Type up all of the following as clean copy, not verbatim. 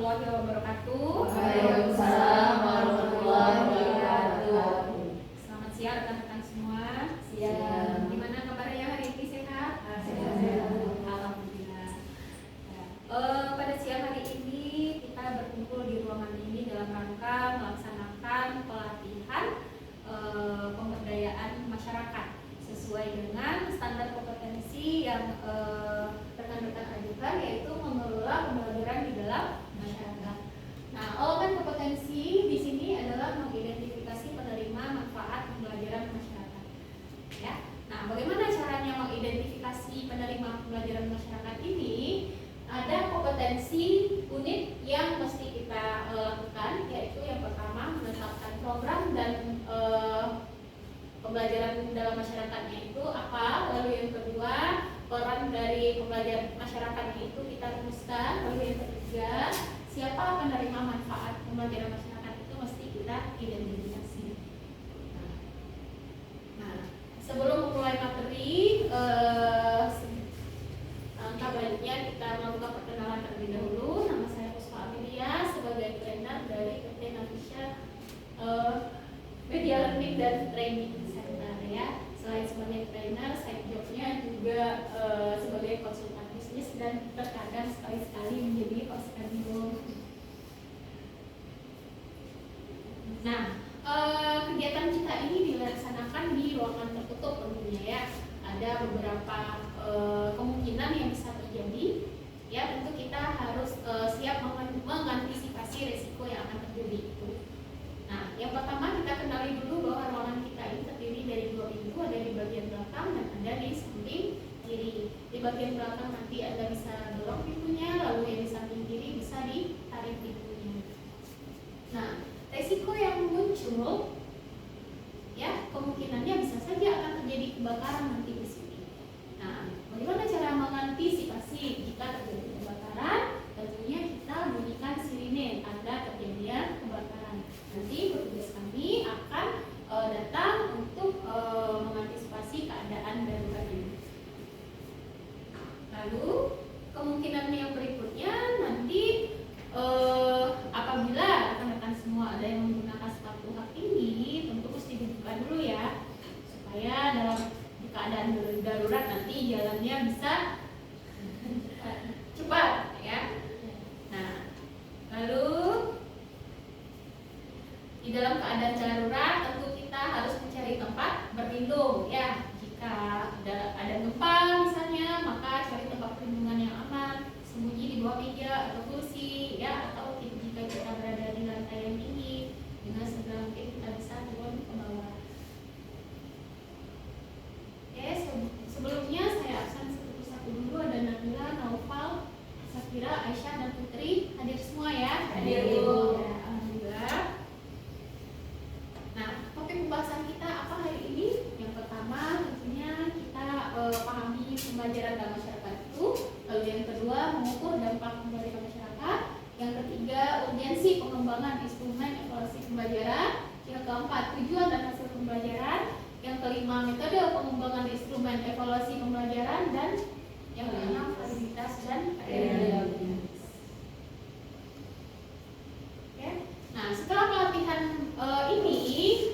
warahmatullahi wabarakatuh. Waalaikumsalam warahmatullahi wabarakatuh. Selamat siang rekan-rekan semua. Siang. Gimana kabarnya hari ini, sehat? Sehat. Alhamdulillah. Ya. Pada siang hari ini kita berkumpul di ruangan ini dalam rangka melaksanakan pelatihan pemberdayaan masyarakat sesuai dengan standar kompetensi yang rekan-rekan ajukan, yaitu mengelola pembelajaran di dalam masyarakat. Nah, elemen kompetensi di sini adalah mengidentifikasi penerima manfaat pembelajaran masyarakat. Ya. Nah, bagaimana caranya mengidentifikasi penerima pembelajaran masyarakat ini? Ada kompetensi unit yang mesti kita lakukan, yaitu yang pertama menetapkan program dan pembelajaran dalam masyarakatnya itu apa. Lalu yang kedua, peran dari pembelajaran masyarakatnya itu kita rumuskan. Lalu yang ketiga, siapa penerima manfaat pembelajaran masyarakat itu mesti kita identifikasi. Nah, sebelum memulai materi, langkah baiknya kita melakukan perkenalan terlebih dahulu. Nama saya Puspa Amelia sebagai trainer dari PT Navisha Media Learning dan Training Center ya. Selain sebagai trainer, side jobnya juga sebagai konsultan bisnis dan terkadang sekali-sekali menjadi host radio. Nah, kegiatan kita ini dilaksanakan di ruangan tertutup tentunya ya. Ada beberapa kemungkinan yang bisa terjadi ya. Tentu kita harus siap mengantisipasi resiko yang akan terjadi itu. Nah, yang pertama kita kenali dulu bahwa ruangan kita ini terdiri dari dua pintu, ada di bagian belakang dan ada di samping kiri. Di bagian belakang nanti Anda bisa dorong pintunya, lalu yang di samping kiri bisa ditarik pintunya. Nah, resiko yang muncul ya, kemungkinannya bisa saja akan terjadi kebakaran nanti di sini. Nah, bagaimana cara mengantisipasi jika terjadi kebakaran? Tentunya kita bunyikan sirine tanda terjadinya kebakaran. Nanti petugas kami akan datang untuk mengantisipasi keadaan darurat ini. Lalu kemungkinan yang berikutnya nanti apabila rekan-rekan semua ada yang menggunakan sepatu hak tinggi, tentu mesti dibuka dulu ya, supaya dalam keadaan darurat nanti jalannya bisa cepat ya. Nah, lalu di dalam keadaan darurat tentu kita harus mencari tempat berlindung ya. Jika ada gempa misalnya, maka cari tempat perlindungan yang aman, sembunyi di bawah meja atau kursi ya, atau jika kita berada di lantai yang tinggi, dengan segera mungkin kita bisa turun ke bawah. Oke, sebelumnya saya absen satu-satu dulu. Ada Nabila, Naufal, Safira, Aisyah, dan Putri. Hadir semua ya? Hadir, Bu. Ya, alhamdulillah. Nah, topik pembahasan kita apa hari ini? Yang pertama tentunya kita pahami pembelajaran dalam masyarakat itu. Lalu yang kedua, mengukur dampak pembelajaran masyarakat. Yang ketiga, urgensi pengembangan instrumen evaluasi pembelajaran. Yang keempat, tujuan dan hasil pembelajaran. Yang kelima, metode pengembangan instrumen evaluasi pembelajaran. Dan yang keenam, validitas dan reliabilitas. Oke. Nah, setelah pelatihan ini,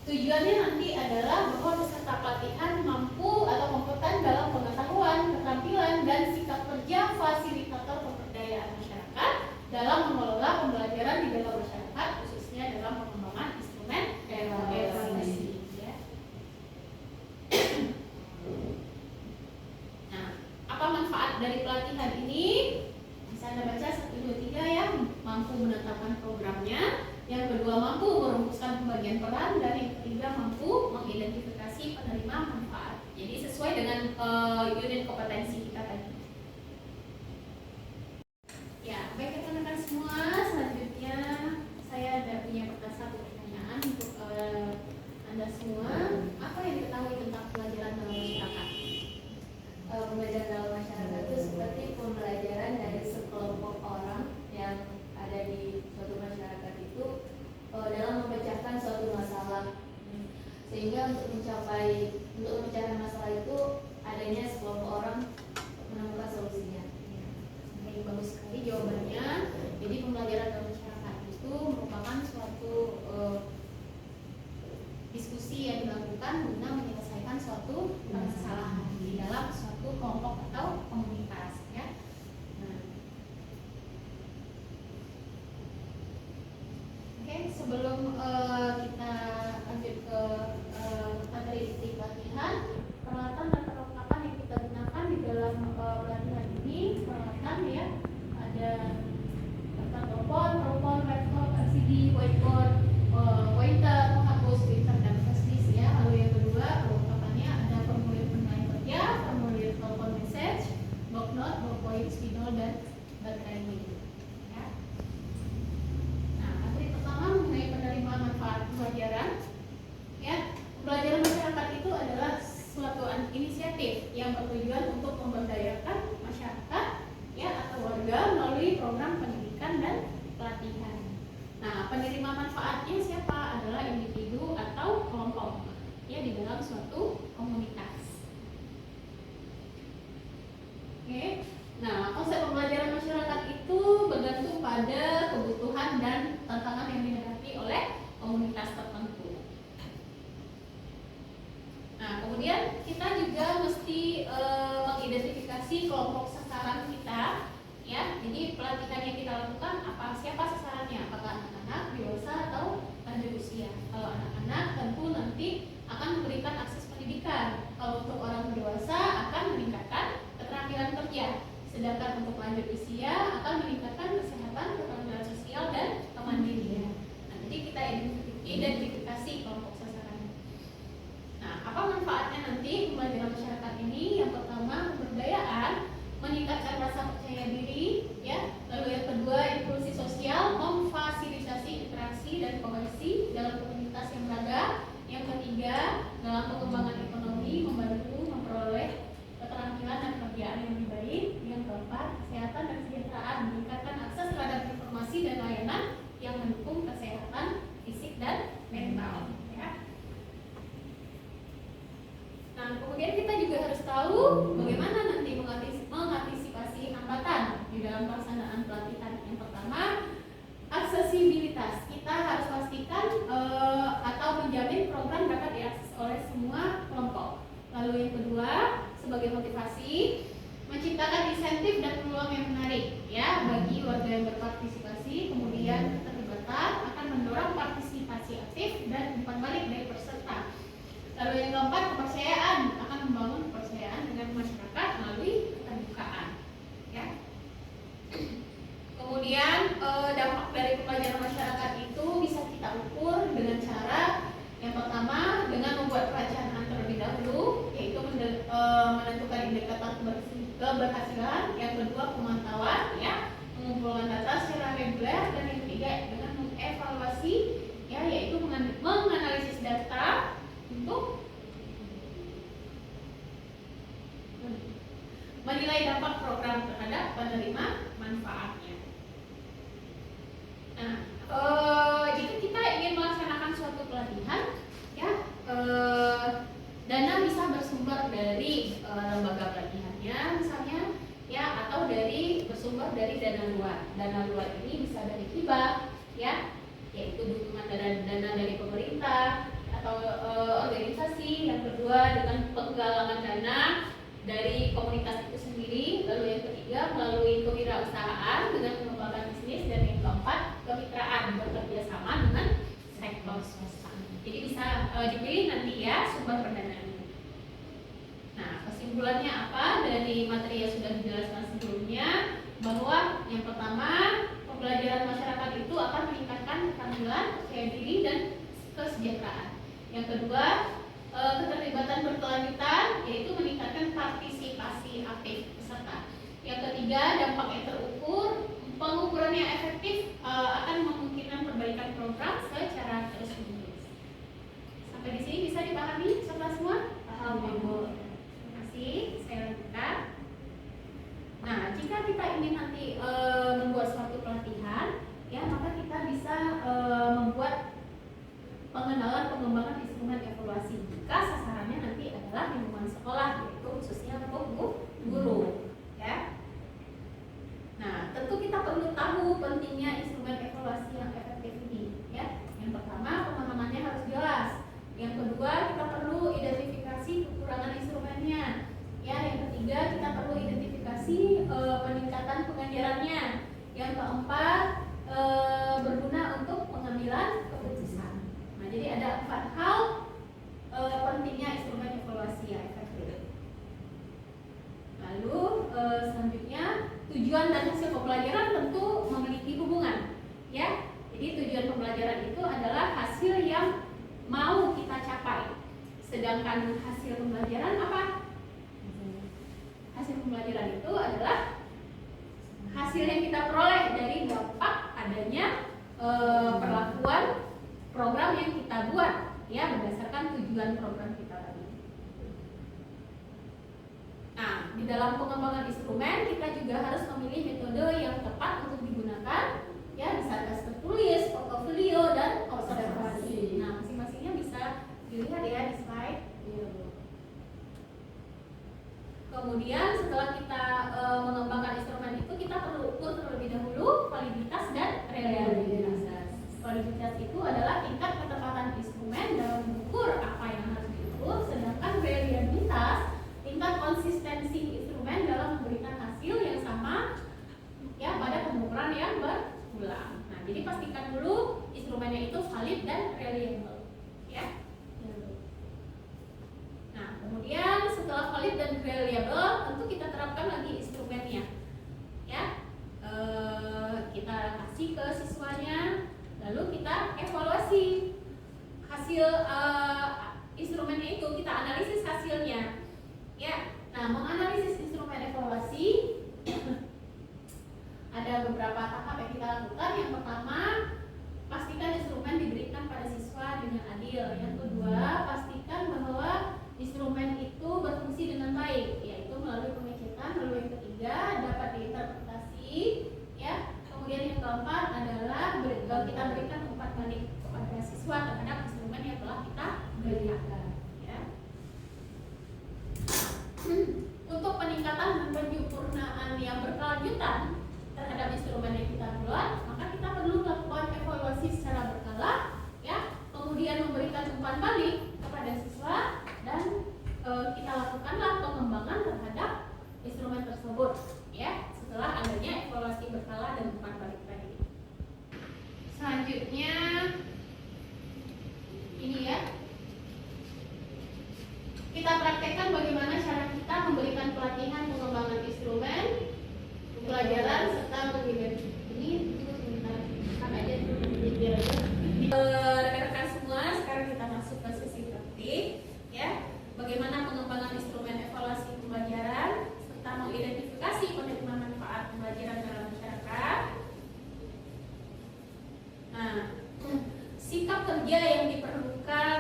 tujuannya nanti adalah bahwa peserta pelatihan mampu atau kompeten dalam pengetahuan, keterampilan, dan sikap kerja fasilitator pemberdayaan masyarakat dalam mengelola pembelajaran di dalam masyarakat, khususnya dalam pengembangan instrumen evaluasi. Ya. Nah, apa manfaat dari pelatihan ini? Bisa Anda baca 1, 2, 3 ya. Mampu menetapkan programnya. Yang kedua, mampu merumuskan pembagian peran. Dan yang ketiga, mampu mengidentifikasi penerima manfaat. Jadi sesuai dengan unit kompetensi kita tadi. Ya, baik rekan-rekan semua, selanjutnya saya ada punya satu pertanyaan untuk Anda semua. Apa yang diketahui tentang pembelajaran dalam masyarakat? Pembelajaran dalam masyarakat itu seperti pembelajaran dari sekelompok orang yang ada di suatu masyarakat itu dalam memecahkan suatu masalah, sehingga untuk memecahkan masalah itu adanya sekelompok orang sebelum kita lanjut ke materi inti pelatihan, peralatan dan perlengkapan yang kita gunakan di dalam pelatihan ini, peralatan ya, ada kertas telepon, laptop, LCD, whiteboard, pointer, penghapus, printer, dan flash disk ya. Lalu yang kedua, perlengkapannya ada formulir penilaian kerja, formulir telepon message, blocknote, ballpoint, spidol, dan baterai ya. Nah, materi pertama mengenai penerimaan manfaat pembelajaran ya. Pembelajaran masyarakat itu adalah suatu inisiatif yang bertujuan untuk memberdayakan masyarakat ya atau warga melalui program pendidikan dan pelatihan. Nah, penerima manfaatnya siapa? Adalah individu atau kelompok ya di dalam suatu komunitas. Oke. Nah, konsep pembelajaran masyarakat itu bergantung pada kebutuhan dan tantangan yang dihadapi oleh komunitas tertentu. Nah, kemudian kita juga mesti mengidentifikasi kelompok sasaran kita ya. Jadi pelatihan yang kita lakukan siapa sasarannya? Apakah anak-anak, dewasa, atau lanjut usia? Kalau anak-anak tentu nanti akan memberikan akses pendidikan. Kalau untuk orang dewasa akan meningkatkan keterampilan kerja. Sedangkan untuk lanjut usia akan meningkatkan kesehatan, keterampilan sosial, dan kemandirian. Nah, jadi kita identifikasi kelompok sasaran. Nah, apa manfaatnya nanti pembelajaran masyarakat ini? Yang pertama, pemberdayaan, meningkatkan rasa percaya diri, ya. Lalu yang kedua, inklusi sosial, memfasilitasi interaksi dan kohesi dalam komunitas yang beragam. Yang ketiga, dalam pengembangan ekonomi, membantu memperoleh keterampilan dan pekerjaan yang lebih baik. Yang keempat, kesehatan dan kesejahteraan, meningkatkan akses terhadap informasi dan layanan yang mendukung kesehatan fisik dan mental. Ya. Nah, kemudian kita juga harus tahu bagaimana nanti mengantisipasi hambatan di dalam pelaksanaan pelatihan. Yang pertama, aksesibilitas. Kita harus pastikan atau menjamin program dapat diakses oleh semua kelompok. Lalu yang kedua, sebagai motivasi, menciptakan insentif dan peluang yang menarik ya bagi warga yang berpartisipasi. Kemudian keterlibatan akan mendorong partisipasi aktif dan umpan balik dari peserta. Lalu yang keempat, kepercayaan akan membangun kepercayaan dengan masyarakat melalui keterbukaan ya. Kemudian dampak dari pembelajaran masyarakat itu bisa kita ukur dengan cara yang pertama dengan membuat perencanaan terlebih dahulu, yaitu menentukan indikator keberhasilan. Yang kedua, pemantauan ya, mengumpulkan data secara reguler. Dan yang ketiga, dengan mengevaluasi ya, yaitu menganalisis data untuk menilai dampak program terhadap penerima manfaatnya. Nah, jika kita ingin melaksanakan suatu pelatihan, ya, dana bisa bersumber dari lembaga pelatihannya, misalnya, ya, atau bersumber dari dana luar. Dana luar ini bisa dari hibah, ya, yaitu dukungan dana dari pemerintah atau organisasi. Yang kedua, dengan penggalangan dana dari komunitas itu sendiri. Lalu yang ketiga, melalui kewirausahaan dengan mengembangkan bisnis. Dan yang keempat, kemitraan, bekerja sama dengan sektor swasta. Jadi bisa dipilih nanti ya sumber pendanaannya. Nah, kesimpulannya apa dari materi yang sudah dijelaskan sebelumnya? Bahwa yang pertama, pembelajaran masyarakat itu akan meningkatkan keterampilan, percaya diri, dan kesejahteraan. Yang kedua, keterlibatan berkelanjutan, yaitu meningkatkan partisipasi aktif peserta. Yang ketiga, dampak yang terukur, pengukuran yang efektif akan memungkinkan perbaikan program secara terus-menerus. Sampai di sini bisa dipahami peserta semua? Paham, Ibu. Terima kasih. Saya lanjutkan. Nah, jika kita ingin nanti membuat suatu pelatihan, ya, maka kita bisa membuat pengenalan pengembangan instrumen evaluasi jika sasarannya nanti adalah lingkungan sekolah, yaitu khususnya untuk guru ya. Nah, tentu kita perlu tahu pentingnya instrumen evaluasi yang efektif ini ya. Yang pertama, pemahamannya harus jelas. Yang kedua, kita perlu identifikasi kekurangan instrumennya ya. Yang ketiga, kita perlu identifikasi peningkatan pengajarannya. Yang keempat, berguna untuk pengambilan keputusan ada 4 hal pentingnya instrumen evaluasi ya, FFP. Lalu selanjutnya tujuan dan hasil pembelajaran tentu memiliki hubungan ya. Jadi tujuan pembelajaran itu adalah hasil yang mau kita capai. Sedangkan hasil pembelajaran apa? Hasil pembelajaran itu adalah hasil yang kita peroleh dari dampak adanya perlakuan program yang kita buat ya, berdasarkan tujuan program kita tadi. Nah, di dalam pengembangan instrumen kita juga harus memilih metode yang tepat untuk digunakan ya, bisa tes tertulis, portofolio, dan observasi. Nah, masing-masingnya bisa dilihat ya di slide. Kemudian setelah kita mengembangkan instrumen itu, kita perlu ukur terlebih dahulu validitas dan reliabilitas. Validitas itu adalah tingkat ketepatan instrumen dalam mengukur apa yang harus diukur, sedangkan reliabilitas tingkat konsistensi instrumen dalam memberikan hasil yang sama ya pada pengukuran yang berulang. Nah, jadi pastikan dulu instrumennya itu valid dan reliable ya. Nah, kemudian setelah valid dan reliable, tentu kita terapkan lagi instrumennya ya. Kita kasih ke siswanya, lalu kita evaluasi hasil instrumennya itu, kita analisis hasilnya ya. Nah, menganalisis instrumen evaluasi ada beberapa tahap yang kita lakukan. Yang pertama, pastikan instrumen diberikan pada siswa dengan adil. Yang kedua, pastikan bahwa instrumen itu berfungsi dengan baik, yaitu melalui pengecekan. Lalu yang ketiga, dapat diinterpretasi ya. Kemudian yang keempat adalah kita berikan umpan balik kepada siswa terhadap instrumen yang telah kita berikan ya. Untuk peningkatan dan penyempurnaan yang berkelanjutan terhadap instrumen yang kita buat, maka kita perlu melakukan evaluasi secara berkala ya. Kemudian memberikan umpan balik kepada siswa, dan kita lakukanlah pengembangan terhadap instrumen tersebut ya, setelah adanya evaluasi berkala dan umpan balik tadi. Selanjutnya ini ya, kita praktekkan bagaimana cara kita memberikan pelatihan pengembangan instrumen pelajaran serta mengidentifikasi ini sebentar aja rekan-rekan semua. Sekarang kita masuk ke sesi praktik ya, bagaimana pengembangan instrumen evaluasi pembelajaran serta mengidentifikasi penerima manfaat pembelajaran dalam masyarakat. Nah, sikap kerja yang diperlukan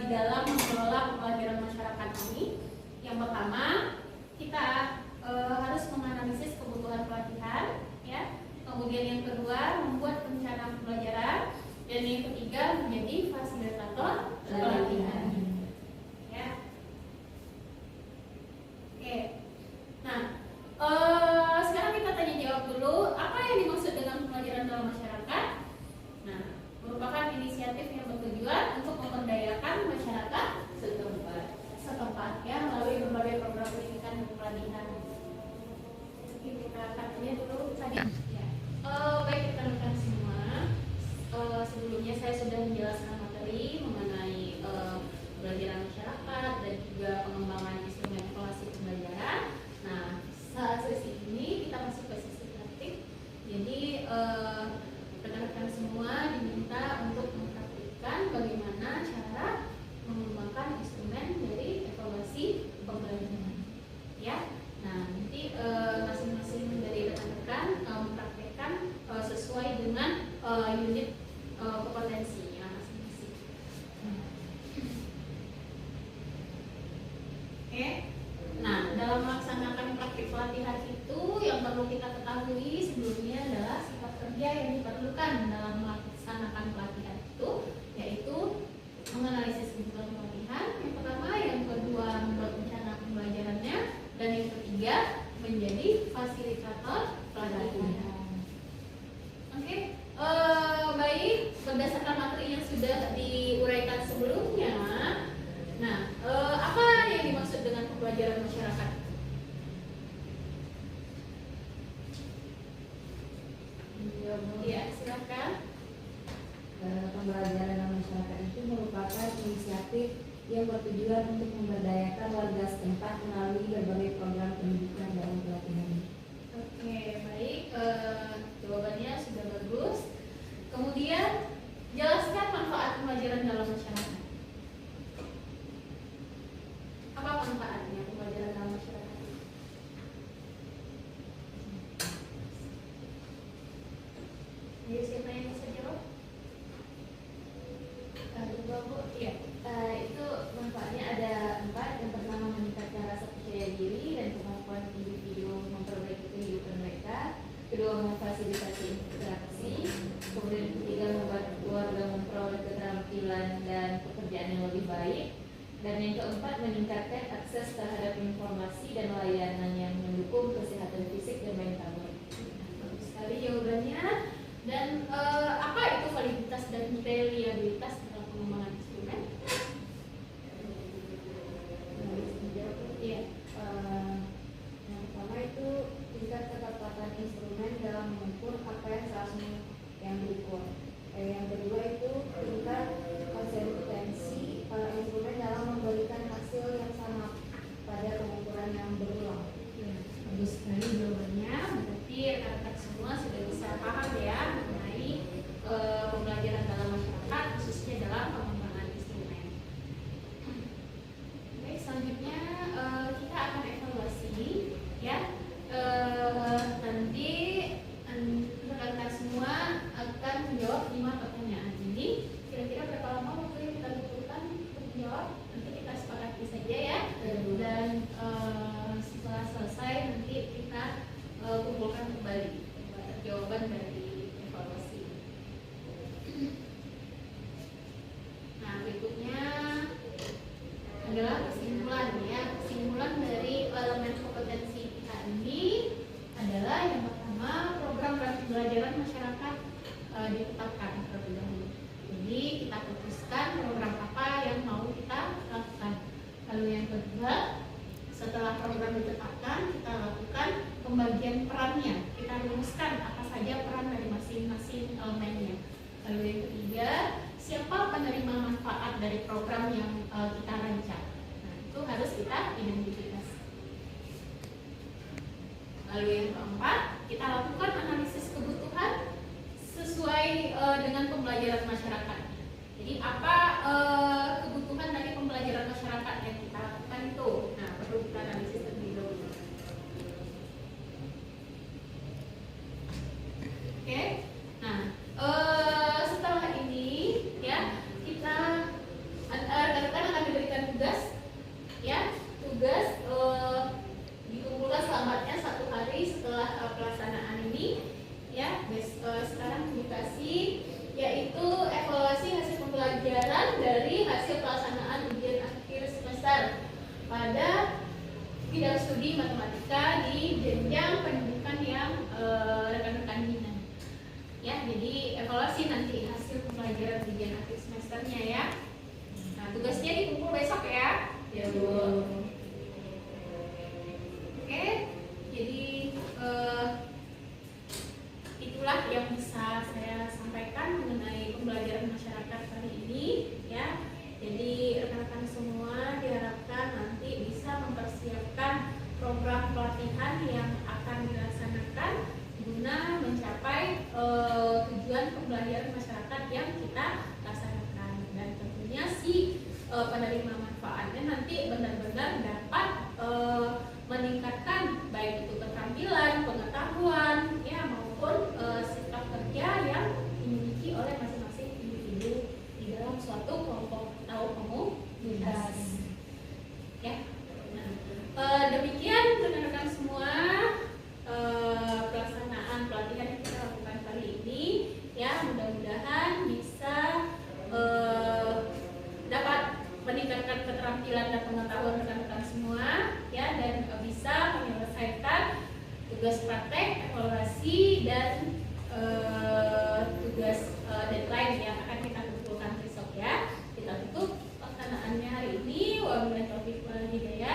di dalam mengelola pembelajaran masyarakat ini, yang pertama kita harus menganalisis kebutuhan pelatihan ya. Kemudian yang kedua, membuat rencana pembelajaran, dan yang ketiga menjadi fasilitator pelatihan ya. Oke. Nah, sekarang kita tanya jawab dulu, apa yang dimaksud dengan pembelajaran dalam masyarakat? Nah, merupakan inisiatif yang bertujuan untuk memberdayakan masyarakat setempat ya, melalui berbagai program pendidikan dan pelatihan. Kita katanya dulu tadi ya. Baik rekan-rekan semua, sebelumnya saya sudah menjelaskan materi mengenai pembelajaran masyarakat dan juga pengembangan instrumen evaluasi pembelajaran. Nah, saat sesi ini kita masuk ke sesi praktik. Jadi rekan-rekan semua diminta untuk mempraktikkan bagaimana cara mengembangkan instrumen dari evaluasi pembelajaran ya. Nah, nanti masing-masing dari rekan-rekan mempraktikkan sesuai dengan unit kompetensinya masing-masing. Oke. Nah, dalam melaksanakan praktik pelatihan itu yang perlu kita ketahui sebelumnya adalah sikap kerja yang diperlukan dalam melaksanakan pelatihan itu, yaitu menganalisis kebutuhan pelatihan yang pertama, yang kedua membuat rencana pembelajarannya, dan yang ketiga menjadi fasilitator pelatihan. Oke, baik, berdasarkan materi yang sudah diuraikan sebelumnya. Nah, apa yang dimaksud dengan pembelajaran masyarakat? Ya, silakan. Pembelajaran masyarakat kreatif yang bertujuan untuk memberdayakan warga setempat melalui berbagai program pendidikan dalam pelatihan. Oke, baik. Jawabannya sudah bagus. Kemudian jelaskan manfaat pembelajaran dalam masyarakat. Apa manfaatnya pembelajaran dalam masyarakat? Ayo, siapa yang bisa jawab? Coba Bu. Iya. Itu manfaatnya ada 4. Yang pertama meningkatkan rasa percaya diri dan kemampuan individu memperbaiki kehidupan mereka. Kedua, memfasilitasi interaksi. Kemudian ketiga, membuat keluarga memperoleh keterampilan dan pekerjaan yang lebih baik. Dan yang keempat, meningkatkan akses terhadap informasi dan layanan yang mendukung kesehatan fisik dan mental. Bagus sekali jawabannya. Dan apa itu validitas dan reliabilitas dalam pengembangan instrumen? Iya. Yang pertama itu tingkat ketepatan instrumen dalam mengukur apa yang seharusnya yang diukur. Yang kedua itu tingkat konsistensi instrumen dalam memberikan hasil yang sama pada pengukuran yang berulang. Ya, bagus sekali jawabannya. Berarti rekan-rekan semua sudah bisa paham ya mengenai pembelajaran dalam masyarakat, khususnya dalam pengembangan instrumen. Baik, selanjutnya kita akan evaluasi ya. Nanti rekan-rekan semua akan menjawab 5 pertanyaan ini. Kira-kira berapa lama waktu yang kita butuhkan untuk menjawab? Nanti kita sepakati saja ya. Dan setelah selesai nanti kita kumpulkan kembali jawaban dari evaluasi. Nah, berikutnya adalah kesimpulan ya. Kesimpulan dari elemen kompetensi kita ini adalah yang pertama, program pembelajaran masyarakat ditetapkan terlebih dahulu. Jadi kita putuskan program apa yang mau kita lakukan. Lalu yang kedua, setelah program ditetapkan, kita lakukan pembagian perannya. Kita rumuskan apa saja peran dari masing-masing elemennya. Lalu yang ketiga, siapa penerima manfaat dari program yang kita rancang. Nah, itu harus kita identifikasi. Lalu yang keempat, kita lakukan analisis kebutuhan sesuai dengan pembelajaran masyarakat. Jadi apa kebutuhan dari pembelajaran masyarakat yang kita lakukan itu? Nah, perlu kita analisis terlebih dahulu. Oke, nah setelah ini ya kita rekan-rekan akan diberikan tugas, ya tugas dikumpulkan selambatnya 1 hari setelah pelaksanaan ini, ya. Sekarang dikasih yaitu evaluasi hasil pembelajaran dari hasil pelaksanaan ujian akhir semester pada bidang studi matematika di jenjang pendidikan yang rekan-rekan bina. Ya, jadi evaluasi nanti hasil pembelajaran ujian akhir semesternya ya. Nah, tugasnya dikumpul besok ya. Ya, Bu. Oke, jadi itulah yang bisa saya sampaikan mengenai pembelajaran masyarakat kali ini ya. Jadi rekan-rekan semua diharapkan nanti bisa mempersiapkan program pelatihan yang akan dilaksanakan guna mencapai tujuan pembelajaran masyarakat yang kita laksanakan, dan tentunya si penerima manfaatnya nanti benar-benar dapat meningkatkan baik itu keterampilan, pengetahuan ya maupun sikap kerja yang dimiliki oleh masing-masing individu di dalam suatu kelompok atau komunitas. Ya. Nah, demikian rekan-rekan semua pelaksanaan pelatihan yang kita lakukan kali ini ya, mudah-mudahan bisa dapat meningkatkan keterampilan dan pengetahuan rekan-rekan semua ya, dan bisa menyelesaikan tugas praktek, evaluasi dan tugas deadline yang akan kita kumpulkan besok ya. Kita tutup pelaksanaannya hari ini. Wabillahi taufiq wal hidayah.